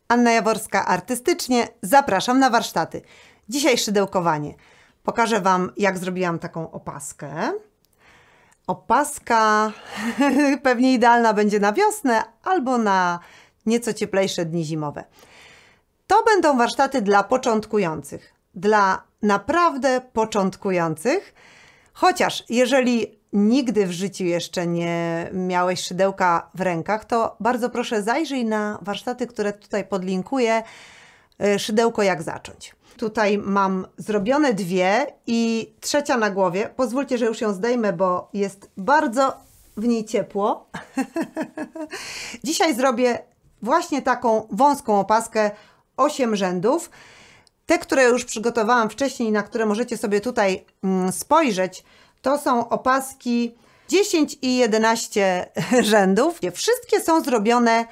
Anna Jaworska artystycznie. Zapraszam na warsztaty. Dzisiaj szydełkowanie. Pokażę Wam, jak zrobiłam taką opaskę. Opaska pewnie idealna będzie na wiosnę albo na nieco cieplejsze dni zimowe. To będą warsztaty dla początkujących. Dla naprawdę początkujących. Chociaż jeżeli nigdy w życiu jeszcze nie miałeś szydełka w rękach, to bardzo proszę zajrzyj na warsztaty, które tutaj podlinkuję. Szydełko jak zacząć. Tutaj mam zrobione dwie i trzecia na głowie. Pozwólcie, że już ją zdejmę, bo jest bardzo w niej ciepło. Dzisiaj zrobię właśnie taką wąską opaskę 8 rzędów. Te, które już przygotowałam wcześniej, na które możecie sobie tutaj spojrzeć, to są opaski 10 i 11 rzędów. Wszystkie są zrobione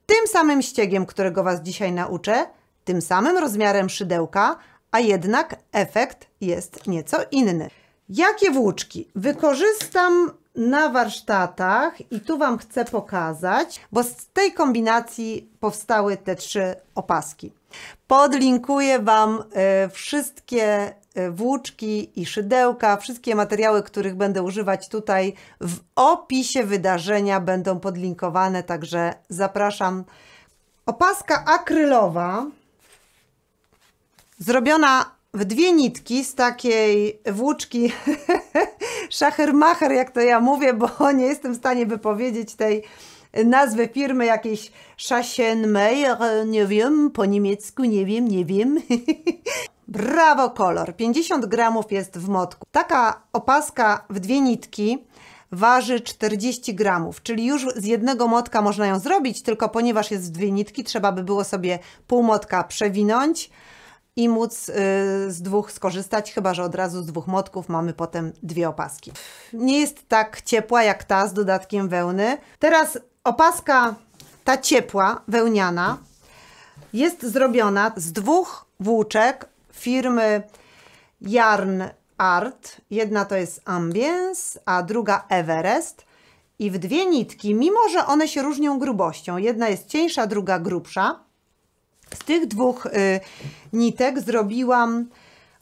tym samym ściegiem, którego Was dzisiaj nauczę, tym samym rozmiarem szydełka, a jednak efekt jest nieco inny. Jakie włóczki wykorzystam na warsztatach i tu Wam chcę pokazać, bo z tej kombinacji powstały te 3 opaski. Podlinkuję Wam wszystkie włóczki i szydełka, wszystkie materiały, których będę używać tutaj w opisie wydarzenia będą podlinkowane, także zapraszam. Opaska akrylowa, zrobiona w 2 nitki z takiej włóczki Schachermacher, jak to ja mówię, bo nie jestem w stanie wypowiedzieć tej nazwy firmy, jakiejś Schachenmeier, nie wiem, po niemiecku, nie wiem. Brawo kolor, 50 gramów jest w motku. Taka opaska w 2 nitki waży 40 gramów, czyli już z jednego motka można ją zrobić, tylko ponieważ jest w 2 nitki, trzeba by było sobie pół motka przewinąć i móc z 2 skorzystać, chyba że od razu z 2 motków mamy potem 2 opaski. Nie jest tak ciepła jak ta z dodatkiem wełny. Teraz opaska ta ciepła, wełniana, jest zrobiona z 2 włóczek firmy Yarn Art. Jedna to jest Ambience, a druga Everest. I w 2 nitki, mimo że one się różnią grubością, jedna jest cieńsza, druga grubsza, z tych 2 nitek zrobiłam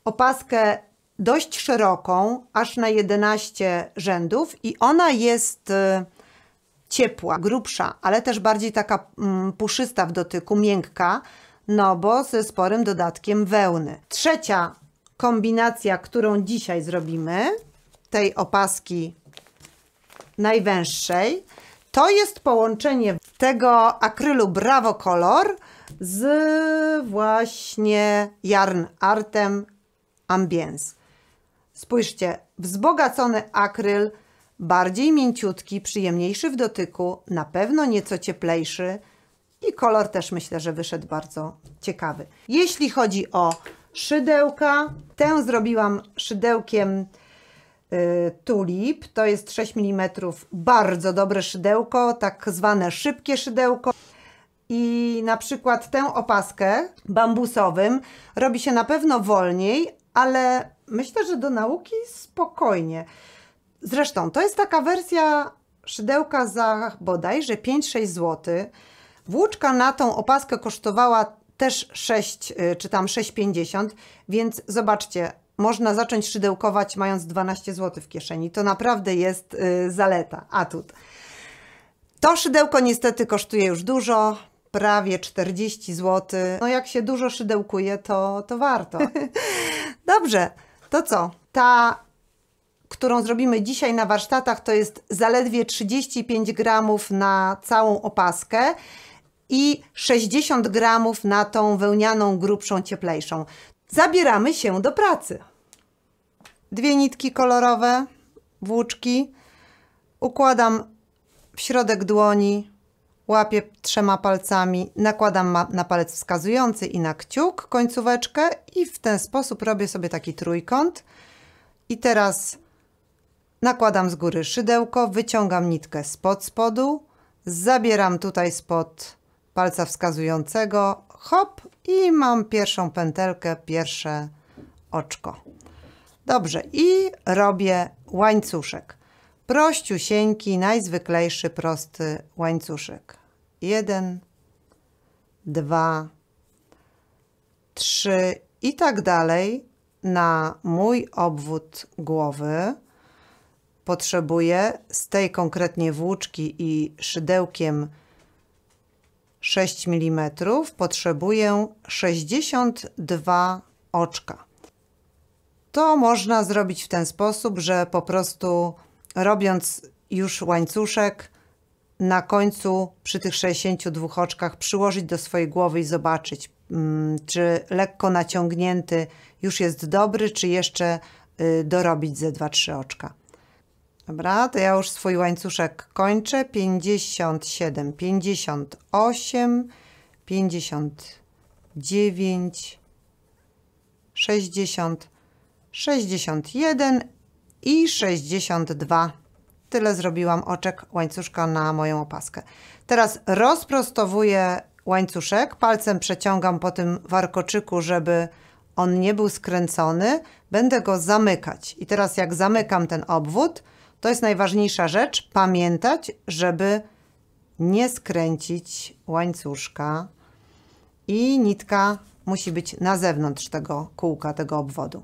opaskę dość szeroką, aż na 11 rzędów i ona jest ciepła, grubsza, ale też bardziej taka puszysta w dotyku, miękka, no bo ze sporym dodatkiem wełny. Trzecia kombinacja, którą dzisiaj zrobimy, tej opaski najwęższej, to jest połączenie tego akrylu Bravo Color z właśnie Yarn Artem Ambience. Spójrzcie, wzbogacony akryl, bardziej mięciutki, przyjemniejszy w dotyku, na pewno nieco cieplejszy i kolor też myślę, że wyszedł bardzo ciekawy. Jeśli chodzi o szydełka, tę zrobiłam szydełkiem Tulip, to jest 6 mm, bardzo dobre szydełko, tak zwane szybkie szydełko. I na przykład tę opaskę bambusowym robi się na pewno wolniej, ale myślę, że do nauki spokojnie. Zresztą to jest taka wersja szydełka za bodajże 5-6 zł. Włóczka na tą opaskę kosztowała też 6 czy tam 6,50, więc zobaczcie, można zacząć szydełkować mając 12 zł w kieszeni. To naprawdę jest zaleta, atut. To szydełko niestety kosztuje już dużo, prawie 40 zł. No jak się dużo szydełkuje, to warto. Dobrze, to co? Ta, którą zrobimy dzisiaj na warsztatach, to jest zaledwie 35 gramów na całą opaskę i 60 gramów na tą wełnianą, grubszą, cieplejszą. Zabieramy się do pracy. 2 nitki kolorowe, włóczki, układam w środek dłoni, łapię 3 palcami, nakładam na palec wskazujący i na kciuk końcóweczkę i w ten sposób robię sobie taki trójkąt. I teraz nakładam z góry szydełko, wyciągam nitkę spod spodu, zabieram tutaj spod palca wskazującego, hop i mam pierwszą pętelkę, pierwsze oczko. Dobrze, i robię łańcuszek. Prościusieńki, najzwyklejszy, prosty łańcuszek. 1 2, 3 i tak dalej. Na mój obwód głowy potrzebuję z tej konkretnie włóczki i szydełkiem 6 mm potrzebuję 62 oczka. To można zrobić w ten sposób, że po prostu robiąc już łańcuszek, na końcu przy tych 62 oczkach przyłożyć do swojej głowy i zobaczyć, czy lekko naciągnięty już jest dobry, czy jeszcze dorobić ze 2-3 oczka. Dobra, to ja już swój łańcuszek kończę. 57, 58, 59, 60, 61 i 62. Tyle zrobiłam oczek łańcuszka na moją opaskę. Teraz rozprostowuję łańcuszek, palcem przeciągam po tym warkoczyku, żeby on nie był skręcony. Będę go zamykać. I teraz jak zamykam ten obwód, to jest najważniejsza rzecz, pamiętać, żeby nie skręcić łańcuszka i nitka musi być na zewnątrz tego kółka, tego obwodu.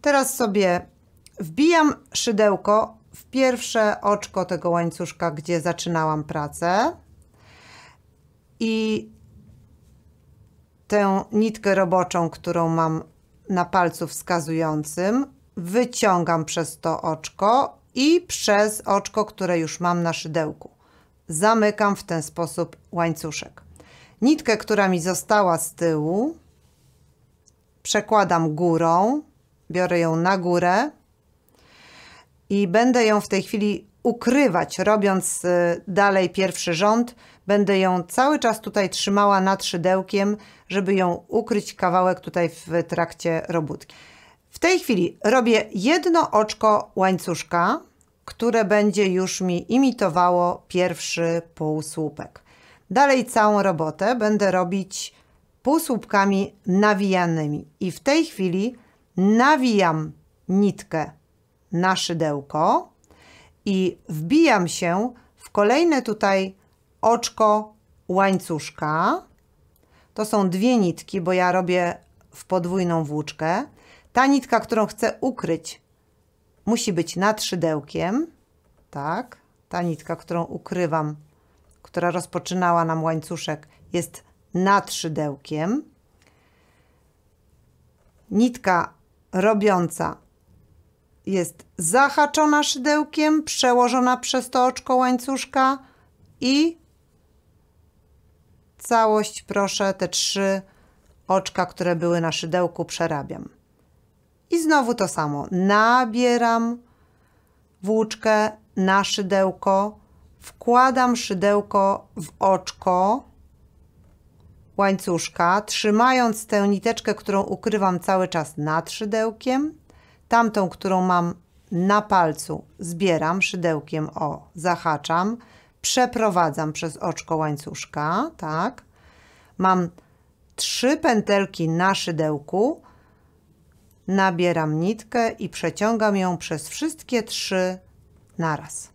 Teraz sobie wbijam szydełko w pierwsze oczko tego łańcuszka, gdzie zaczynałam pracę i tę nitkę roboczą, którą mam na palcu wskazującym, wyciągam przez to oczko i przez oczko, które już mam na szydełku. Zamykam w ten sposób łańcuszek. Nitkę, która mi została z tyłu, przekładam górą, biorę ją na górę i będę ją w tej chwili ukrywać, robiąc dalej pierwszy rząd. Będę ją cały czas tutaj trzymała nad szydełkiem, żeby ją ukryć kawałek tutaj w trakcie robótki. W tej chwili robię jedno oczko łańcuszka, które będzie już mi imitowało pierwszy półsłupek. Dalej całą robotę będę robić półsłupkami nawijanymi. I w tej chwili nawijam nitkę na szydełko i wbijam się w kolejne tutaj oczko łańcuszka. To są dwie nitki, bo ja robię w podwójną włóczkę. Ta nitka, którą chcę ukryć, musi być nad szydełkiem. Tak, ta nitka, którą ukrywam, która rozpoczynała nam łańcuszek, jest nad szydełkiem. Nitka robiąca jest zahaczona szydełkiem, przełożona przez to oczko łańcuszka i całość, proszę, te 3 oczka, które były na szydełku, przerabiam. I znowu to samo. Nabieram włóczkę na szydełko, wkładam szydełko w oczko łańcuszka, trzymając tę niteczkę, którą ukrywam cały czas nad szydełkiem. Tamtą, którą mam na palcu, zbieram szydełkiem, zahaczam, przeprowadzam przez oczko łańcuszka, tak. Mam 3 pętelki na szydełku, nabieram nitkę i przeciągam ją przez wszystkie 3 naraz.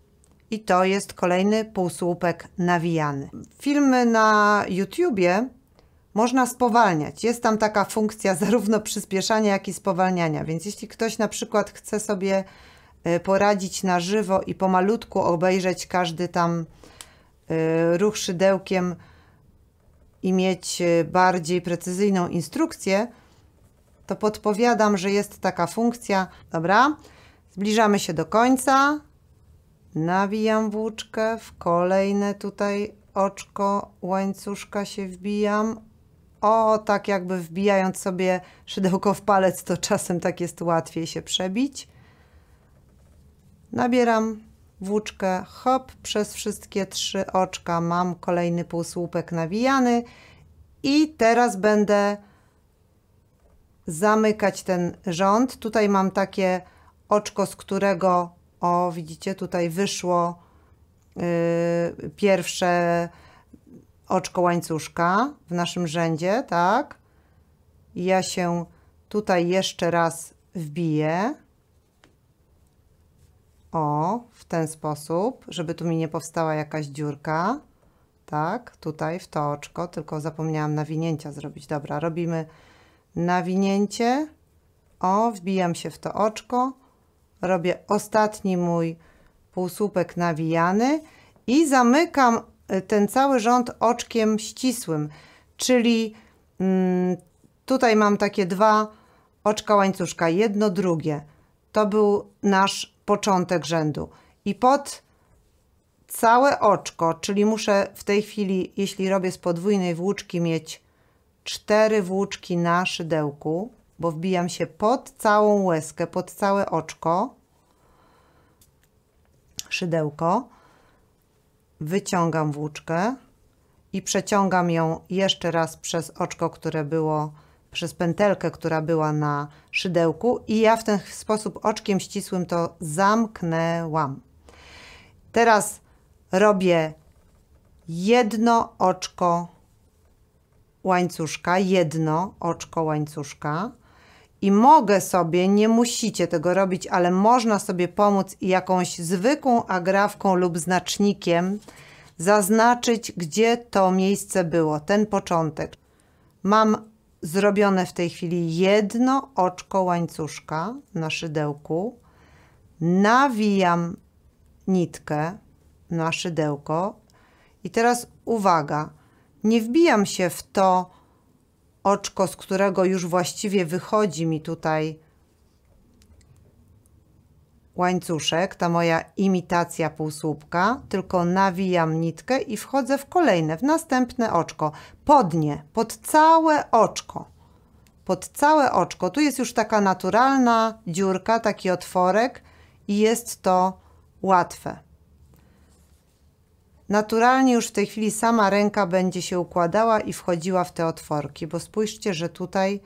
I to jest kolejny półsłupek nawijany. Filmy na YouTubie można spowalniać. Jest tam taka funkcja zarówno przyspieszania, jak i spowalniania. Więc jeśli ktoś na przykład chce sobie poradzić na żywo i pomalutku obejrzeć każdy tam ruch szydełkiem i mieć bardziej precyzyjną instrukcję, to podpowiadam, że jest taka funkcja. Dobra, zbliżamy się do końca. Nawijam włóczkę, w kolejne tutaj oczko łańcuszka się wbijam. Tak jakby wbijając sobie szydełko w palec, to czasem tak jest łatwiej się przebić. Nabieram włóczkę, hop, przez wszystkie 3 oczka mam kolejny półsłupek nawijany i teraz będę zamykać ten rząd. Tutaj mam takie oczko, z którego, widzicie, tutaj wyszło pierwsze oczko łańcuszka w naszym rzędzie, tak. Ja się tutaj jeszcze raz wbiję. W ten sposób, żeby tu mi nie powstała jakaś dziurka. tak, tutaj w to oczko, tylko zapomniałam nawinięcia zrobić. Dobra, robimy nawinięcie, o, wbijam się w to oczko, robię ostatni mój półsłupek nawijany i zamykam ten cały rząd oczkiem ścisłym, czyli tutaj mam takie dwa oczka łańcuszka, jedno, drugie. To był nasz początek rzędu. I pod całe oczko, czyli muszę w tej chwili, jeśli robię z podwójnej włóczki, mieć 4 włóczki na szydełku, bo wbijam się pod całą łezkę, pod całe oczko, szydełko, wyciągam włóczkę i przeciągam ją jeszcze raz przez oczko, które było, przez pętelkę, która była na szydełku i ja w ten sposób oczkiem ścisłym to zamknęłam. Teraz robię jedno oczko łańcuszka, jedno oczko łańcuszka i mogę sobie, nie musicie tego robić, ale można sobie pomóc i jakąś zwykłą agrafką lub znacznikiem zaznaczyć, gdzie to miejsce było, ten początek. Mam zrobione w tej chwili jedno oczko łańcuszka na szydełku, nawijam nitkę na szydełko i teraz uwaga, nie wbijam się w to oczko, z którego już właściwie wychodzi mi tutaj łańcuszek, ta moja imitacja półsłupka, tylko nawijam nitkę i wchodzę w kolejne, w następne oczko, pod nie, pod całe oczko. Pod całe oczko. Tu jest już taka naturalna dziurka, taki otworek i jest to łatwe. Naturalnie już w tej chwili sama ręka będzie się układała i wchodziła w te otworki, bo spójrzcie, że tutaj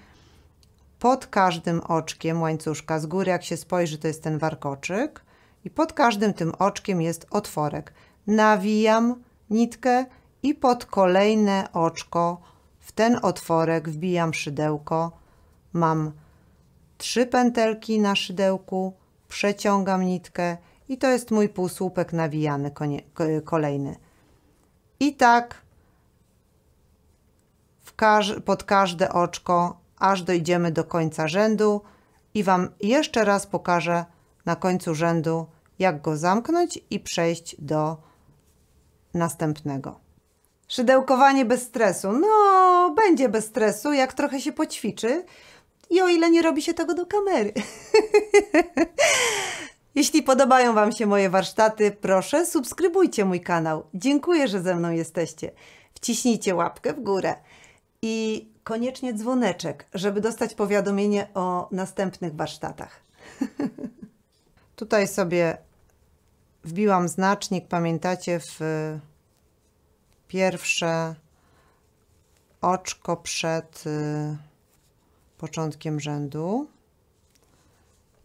pod każdym oczkiem łańcuszka, z góry jak się spojrzy, to jest ten warkoczyk i pod każdym tym oczkiem jest otworek. Nawijam nitkę i pod kolejne oczko w ten otworek wbijam szydełko. Mam 3 pętelki na szydełku, przeciągam nitkę i to jest mój półsłupek nawijany kolejny. I tak pod każde oczko, aż dojdziemy do końca rzędu i Wam jeszcze raz pokażę na końcu rzędu, jak go zamknąć i przejść do następnego. Szydełkowanie bez stresu. No, będzie bez stresu, jak trochę się poćwiczy i o ile nie robi się tego do kamery. Jeśli podobają Wam się moje warsztaty, proszę subskrybujcie mój kanał. Dziękuję, że ze mną jesteście. Wciśnijcie łapkę w górę i koniecznie dzwoneczek, żeby dostać powiadomienie o następnych warsztatach. Tutaj sobie wbiłam znacznik, pamiętacie, w pierwsze oczko przed początkiem rzędu.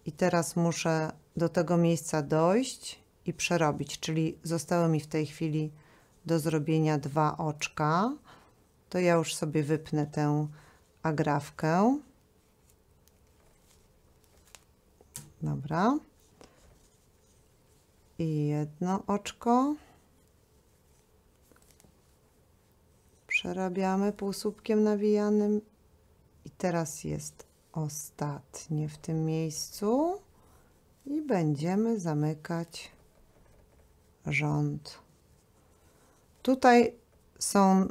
I teraz muszę do tego miejsca dojść i przerobić, czyli zostały mi w tej chwili do zrobienia 2 oczka. To ja już sobie wypnę tę agrafkę. Dobra. I jedno oczko. Przerabiamy półsłupkiem nawijanym. I teraz jest ostatnie w tym miejscu. I będziemy zamykać rząd. Tutaj są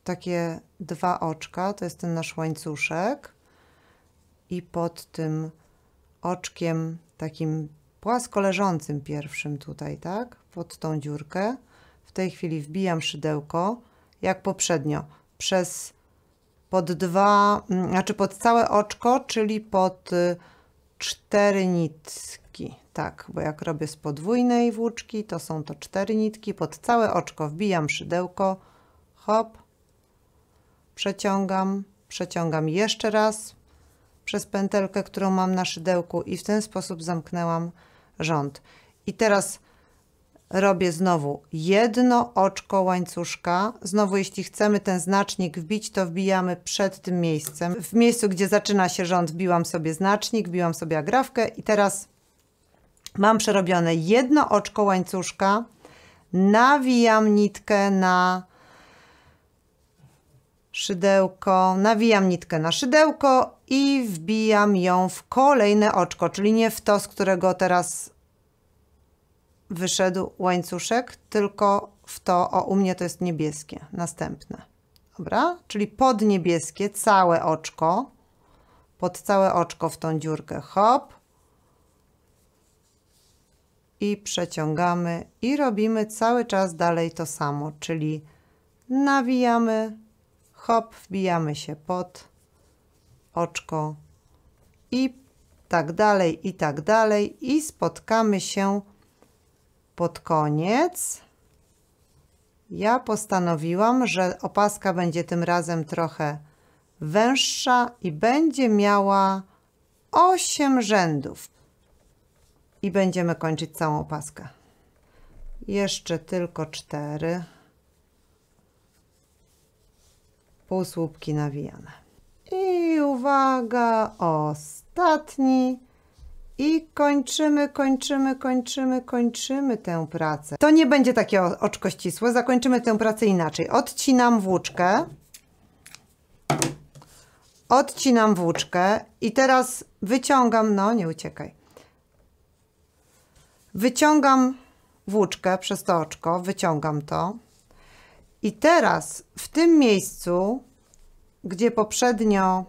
takie 2 oczka, to jest ten nasz łańcuszek i pod tym oczkiem takim płasko leżącym pierwszym tutaj, tak, pod tą dziurkę, w tej chwili wbijam szydełko, jak poprzednio, pod całe oczko, czyli pod 4 nitki, tak, bo jak robię z podwójnej włóczki, to są to 4 nitki, pod całe oczko wbijam szydełko, hop, przeciągam jeszcze raz przez pętelkę, którą mam na szydełku i w ten sposób zamknęłam rząd. I teraz robię znowu jedno oczko łańcuszka. Znowu, jeśli chcemy ten znacznik wbić, to wbijamy przed tym miejscem. W miejscu, gdzie zaczyna się rząd, wbiłam sobie znacznik, wbiłam sobie agrafkę i teraz mam przerobione jedno oczko łańcuszka, nawijam nitkę na szydełko, i wbijam ją w kolejne oczko, czyli nie w to, z którego teraz wyszedł łańcuszek, tylko w to, o, u mnie to jest niebieskie, następne. Dobra? Czyli pod niebieskie całe oczko, pod całe oczko w tą dziurkę, hop. I przeciągamy i robimy cały czas dalej to samo, czyli nawijamy, hop, wbijamy się pod oczko i tak dalej i spotkamy się pod koniec. Ja postanowiłam, że opaska będzie tym razem trochę węższa i będzie miała 8 rzędów. I będziemy kończyć całą opaskę. Jeszcze tylko 4. Półsłupki nawijane. I uwaga, ostatni. I kończymy tę pracę. To nie będzie takie oczko ścisłe, zakończymy tę pracę inaczej. Odcinam włóczkę i teraz wyciągam, no nie uciekaj. Wyciągam włóczkę przez to oczko, wyciągam to. I teraz w tym miejscu, gdzie poprzednio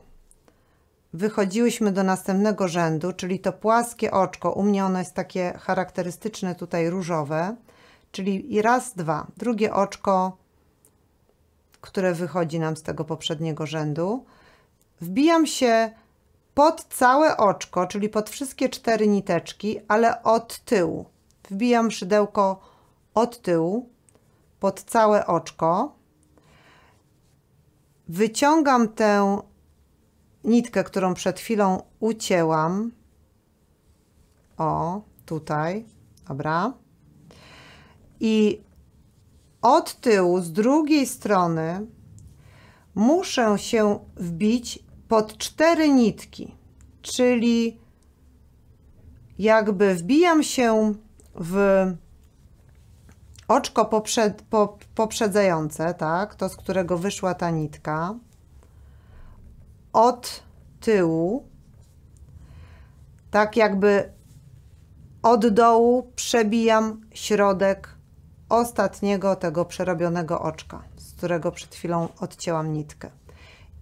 wychodziłyśmy do następnego rzędu, czyli to płaskie oczko, u mnie ono jest takie charakterystyczne tutaj różowe, czyli raz, dwa, drugie oczko, które wychodzi nam z tego poprzedniego rzędu, wbijam się pod całe oczko, czyli pod wszystkie 4 niteczki, ale od tyłu. Wbijam szydełko od tyłu, pod całe oczko. Wyciągam tę nitkę, którą przed chwilą ucięłam. O, tutaj, dobra. I od tyłu, z drugiej strony, muszę się wbić pod 4 nitki, czyli jakby wbijam się w oczko poprzedzające, tak, to z którego wyszła ta nitka, od tyłu, tak jakby od dołu przebijam środek ostatniego tego przerobionego oczka, z którego przed chwilą odcięłam nitkę.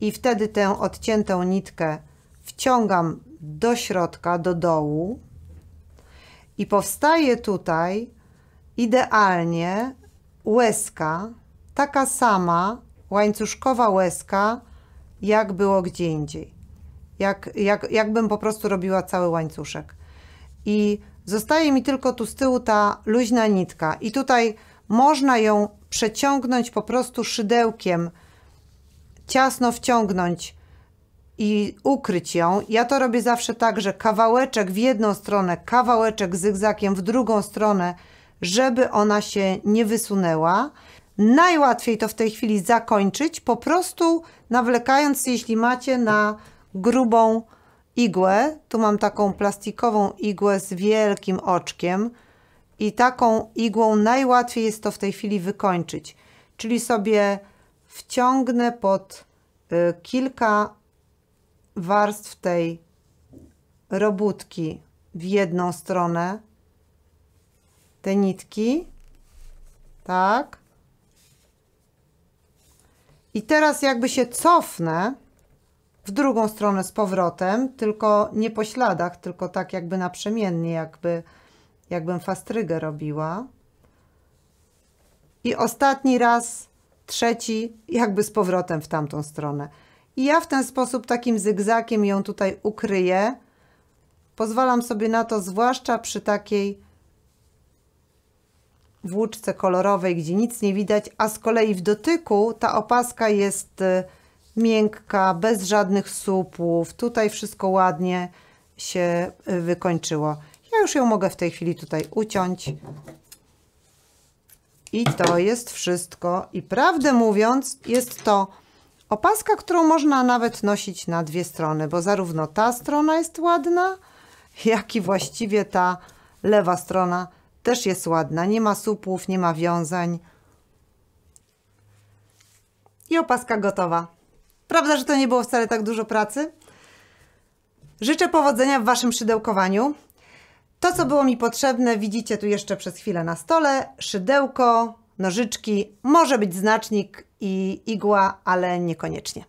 I wtedy tę odciętą nitkę wciągam do środka, do dołu i powstaje tutaj idealnie łezka, taka sama łańcuszkowa łezka, jak było gdzie indziej. Jakbym po prostu robiła cały łańcuszek. I zostaje mi tylko tu z tyłu ta luźna nitka i tutaj można ją przeciągnąć po prostu szydełkiem, ciasno wciągnąć i ukryć ją. Ja to robię zawsze tak, że kawałeczek w jedną stronę, kawałeczek zygzakiem w drugą stronę, żeby ona się nie wysunęła. Najłatwiej to w tej chwili zakończyć, po prostu nawlekając, jeśli macie, na grubą igłę. Tu mam taką plastikową igłę z wielkim oczkiem i taką igłą najłatwiej jest to w tej chwili wykończyć. Czyli sobie wciągnę pod kilka warstw tej robótki w jedną stronę te nitki, tak. I teraz jakby się cofnę w drugą stronę z powrotem, tylko nie po śladach, tylko tak jakby naprzemiennie, jakbym fastrygę robiła. I ostatni raz, trzeci, jakby z powrotem w tamtą stronę. I ja w ten sposób takim zygzakiem ją tutaj ukryję. Pozwalam sobie na to, zwłaszcza przy takiej włóczce kolorowej, gdzie nic nie widać, a z kolei w dotyku ta opaska jest miękka, bez żadnych supłów. Tutaj wszystko ładnie się wykończyło. Ja już ją mogę w tej chwili tutaj uciąć. I to jest wszystko. I prawdę mówiąc, jest to opaska, którą można nawet nosić na 2 strony, bo zarówno ta strona jest ładna, jak i właściwie ta lewa strona Też jest ładna, nie ma supłów, nie ma wiązań. I opaska gotowa. Prawda, że to nie było wcale tak dużo pracy? Życzę powodzenia w Waszym szydełkowaniu. To, co było mi potrzebne, widzicie tu jeszcze przez chwilę na stole. Szydełko, nożyczki, może być znacznik i igła, ale niekoniecznie.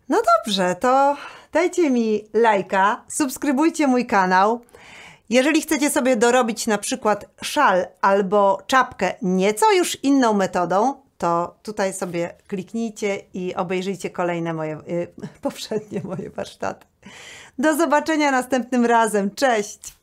No dobrze, to dajcie mi lajka, subskrybujcie mój kanał. Jeżeli chcecie sobie dorobić na przykład szal albo czapkę nieco już inną metodą, to tutaj sobie kliknijcie i obejrzyjcie kolejne poprzednie moje warsztaty. Do zobaczenia następnym razem. Cześć!